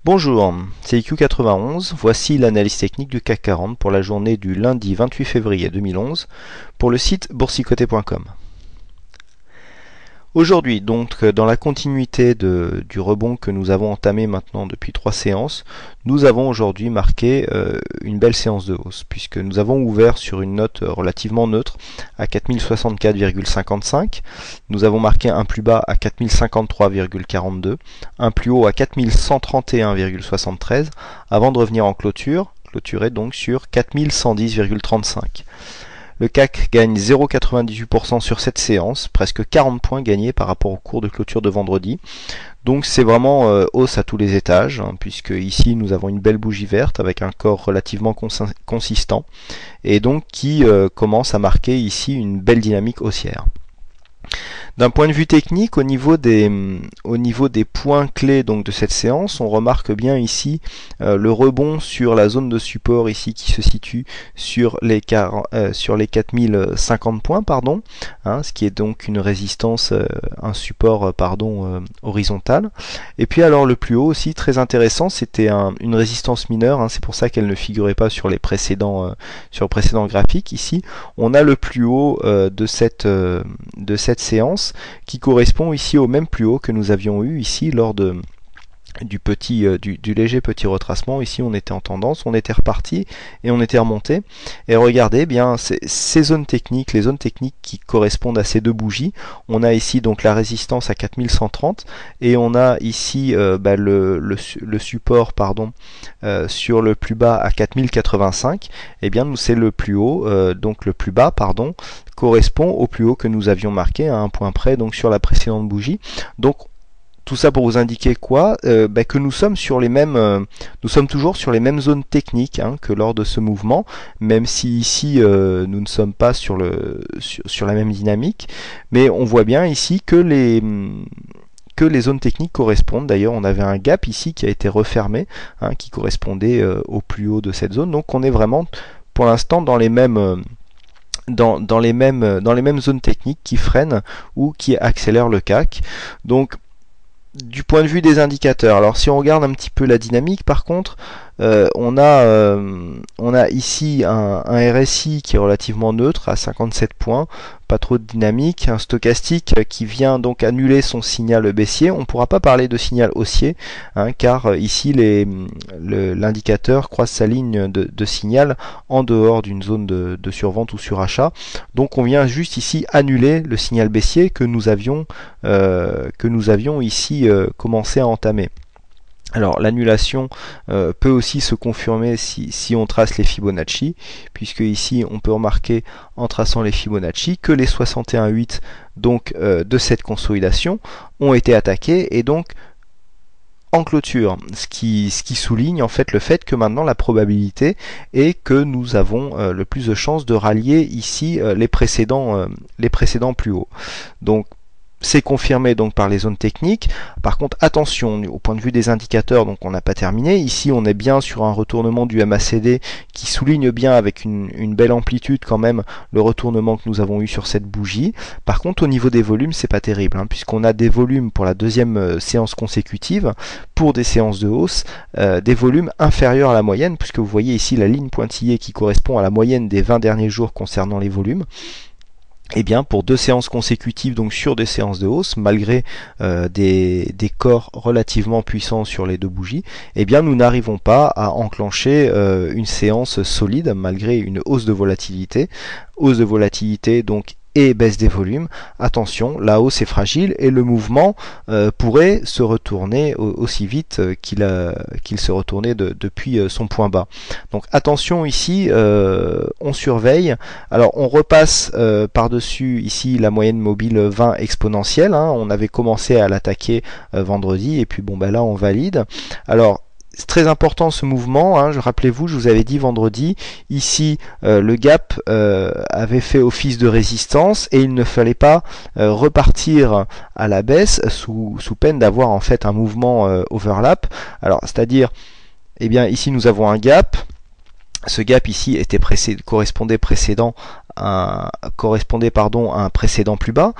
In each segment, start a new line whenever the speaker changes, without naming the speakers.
Bonjour, c'est IQ91, voici l'analyse technique du CAC 40 pour la journée du lundi 28 février 2011 pour le site boursicoté.com. Aujourd'hui, donc, dans la continuité du rebond que nous avons entamé maintenant depuis 3 séances, nous avons aujourd'hui marqué une belle séance de hausse, puisque nous avons ouvert sur une note relativement neutre à 4064,55. Nous avons marqué un plus bas à 4053,42, un plus haut à 4131,73, avant de revenir en clôturer donc sur 4110,35. Le CAC gagne 0,98% sur cette séance, presque 40 points gagnés par rapport au cours de clôture de vendredi. Donc c'est vraiment hausse à tous les étages, hein, puisque ici nous avons une belle bougie verte avec un corps relativement consistant, et donc qui commence à marquer ici une belle dynamique haussière. D'un point de vue technique, au niveau des points clés donc de cette séance, on remarque bien ici le rebond sur la zone de support ici qui se situe sur les 4050 points, ce qui est donc une résistance, un support horizontal. Et puis alors le plus haut aussi très intéressant, c'était une résistance mineure, hein, c'est pour ça qu'elle ne figurait pas sur les précédents graphiques. Ici, on a le plus haut de cette séance, qui correspond ici au même plus haut que nous avions eu ici lors du léger petit retracement. Ici on était en tendance, on était reparti et on était remonté, et regardez bien ces zones techniques, les zones techniques qui correspondent à ces deux bougies. On a ici donc la résistance à 4130 et on a ici le support sur le plus bas à 4085. Et bien nous c'est le plus haut, donc le plus bas correspond au plus haut que nous avions marqué à un point près donc sur la précédente bougie. Donc tout ça pour vous indiquer quoi, que nous sommes sur les mêmes, nous sommes toujours sur les mêmes zones techniques que lors de ce mouvement, même si ici nous ne sommes pas sur la même dynamique, mais on voit bien ici que les zones techniques correspondent. D'ailleurs, on avait un gap ici qui a été refermé, qui correspondait au plus haut de cette zone. Donc on est vraiment pour l'instant dans les mêmes dans les mêmes zones techniques qui freinent ou qui accélèrent le CAC. Donc du point de vue des indicateurs, alors si on regarde un petit peu la dynamique, par contre, on a ici un RSI qui est relativement neutre à 57 points, pas trop de dynamique, un stochastique qui vient donc annuler son signal baissier. On ne pourra pas parler de signal haussier, car ici l'indicateur croise sa ligne de signal en dehors d'une zone de survente ou surachat. Donc on vient juste ici annuler le signal baissier que nous avions ici commencé à entamer. Alors l'annulation peut aussi se confirmer si on trace les Fibonacci, puisque ici on peut remarquer en traçant les Fibonacci que les 61,8 donc de cette consolidation ont été attaqués et donc en clôture, ce qui souligne en fait le fait que maintenant la probabilité est que nous avons le plus de chances de rallier ici les précédents plus hauts. Donc c'est confirmé donc par les zones techniques. Par contre, attention, au point de vue des indicateurs, donc on n'a pas terminé. Ici, on est bien sur un retournement du MACD qui souligne bien avec une belle amplitude quand même le retournement que nous avons eu sur cette bougie. Par contre, au niveau des volumes, c'est pas terrible, puisqu'on a des volumes pour la deuxième séance consécutive, pour des séances de hausse, des volumes inférieurs à la moyenne, puisque vous voyez ici la ligne pointillée qui correspond à la moyenne des 20 derniers jours concernant les volumes. Et bien pour deux séances consécutives, donc sur des séances de hausse, malgré des corps relativement puissants sur les deux bougies, eh bien nous n'arrivons pas à enclencher une séance solide malgré une hausse de volatilité. Hausse de volatilité donc et baisse des volumes. Attention, la hausse est fragile et le mouvement pourrait se retourner aussi vite qu'il se retournait depuis son point bas. Donc attention ici, on surveille. Alors on repasse par-dessus ici la moyenne mobile 20 exponentielle. On avait commencé à l'attaquer vendredi et puis là on valide. Alors c'est très important ce mouvement, rappelez-vous, je vous avais dit vendredi, ici le gap avait fait office de résistance et il ne fallait pas repartir à la baisse sous peine d'avoir en fait un mouvement overlap. Alors c'est-à-dire, ici nous avons un gap, Ce gap ici correspondait à un précédent plus bas.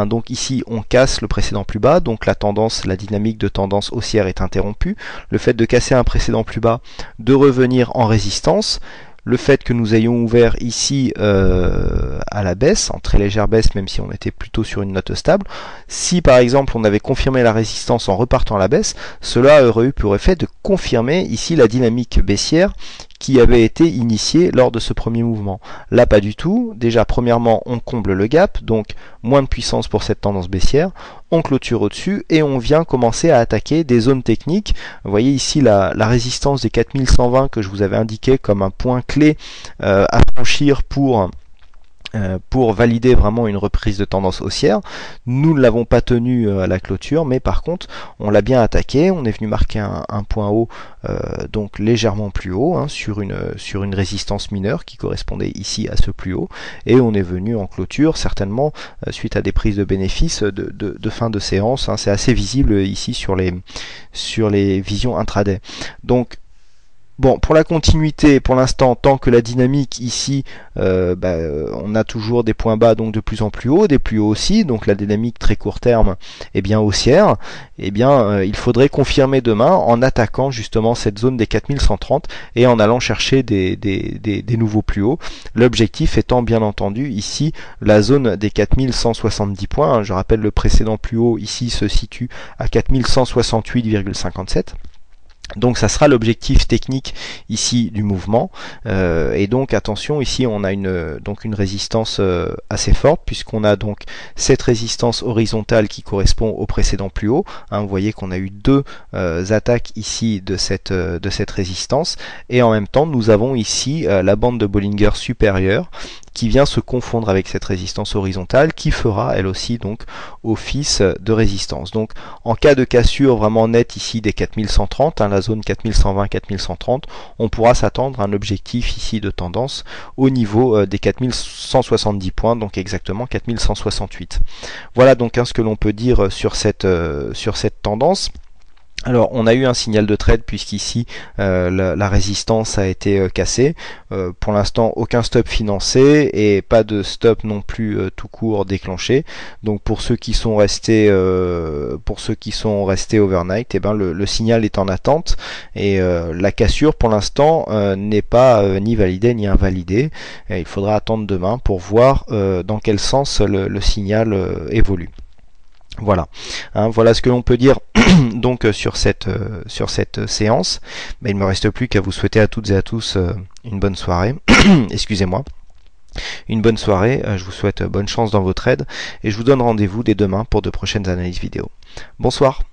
Donc ici on casse le précédent plus bas, donc la dynamique de tendance haussière est interrompue. Le fait de casser un précédent plus bas, de revenir en résistance, le fait que nous ayons ouvert ici à la baisse, en très légère baisse, même si on était plutôt sur une note stable, si par exemple on avait confirmé la résistance en repartant à la baisse, cela aurait eu pour effet de confirmer ici la dynamique baissière qui avait été initiée lors de ce premier mouvement. Là, pas du tout. Déjà, premièrement, on comble le gap, donc moins de puissance pour cette tendance baissière. On clôture au-dessus et on vient commencer à attaquer des zones techniques. Vous voyez ici la résistance des 4120 que je vous avais indiqué comme un point clé à franchir pour valider vraiment une reprise de tendance haussière. Nous ne l'avons pas tenu à la clôture, mais par contre on l'a bien attaqué. On est venu marquer un point haut donc légèrement plus haut sur une résistance mineure qui correspondait ici à ce plus haut, et on est venu en clôture certainement suite à des prises de bénéfices de fin de séance. C'est assez visible ici sur les visions intraday. Donc bon, pour la continuité, pour l'instant, tant que la dynamique ici, on a toujours des points bas donc de plus en plus haut, des plus hauts aussi, donc la dynamique très court terme est bien haussière, il faudrait confirmer demain en attaquant justement cette zone des 4130 et en allant chercher des nouveaux plus hauts. L'objectif étant bien entendu ici la zone des 4170 points. Je rappelle, le précédent plus haut ici se situe à 4168,57. Donc ça sera l'objectif technique ici du mouvement, et donc attention, ici on a une résistance assez forte, puisqu'on a donc cette résistance horizontale qui correspond au précédent plus haut. Vous voyez qu'on a eu deux attaques ici de cette résistance, et en même temps nous avons ici la bande de Bollinger supérieure qui vient se confondre avec cette résistance horizontale, qui fera elle aussi donc office de résistance. Donc en cas de cassure vraiment nette ici des 4130, la zone 4120-4130, on pourra s'attendre à un objectif ici de tendance au niveau des 4170 points, donc exactement 4168. Voilà donc ce que l'on peut dire sur cette tendance. Alors on a eu un signal de trade puisqu'ici la résistance a été cassée. Pour l'instant aucun stop financé et pas de stop non plus tout court déclenché. Donc pour ceux qui sont restés overnight, le signal est en attente, et la cassure pour l'instant n'est pas ni validée ni invalidée. Et il faudra attendre demain pour voir dans quel sens le signal évolue. Voilà, voilà ce que l'on peut dire donc sur cette séance. Il ne me reste plus qu'à vous souhaiter à toutes et à tous une bonne soirée. Excusez-moi. Une bonne soirée, je vous souhaite bonne chance dans vos trades et je vous donne rendez-vous dès demain pour de prochaines analyses vidéo. Bonsoir.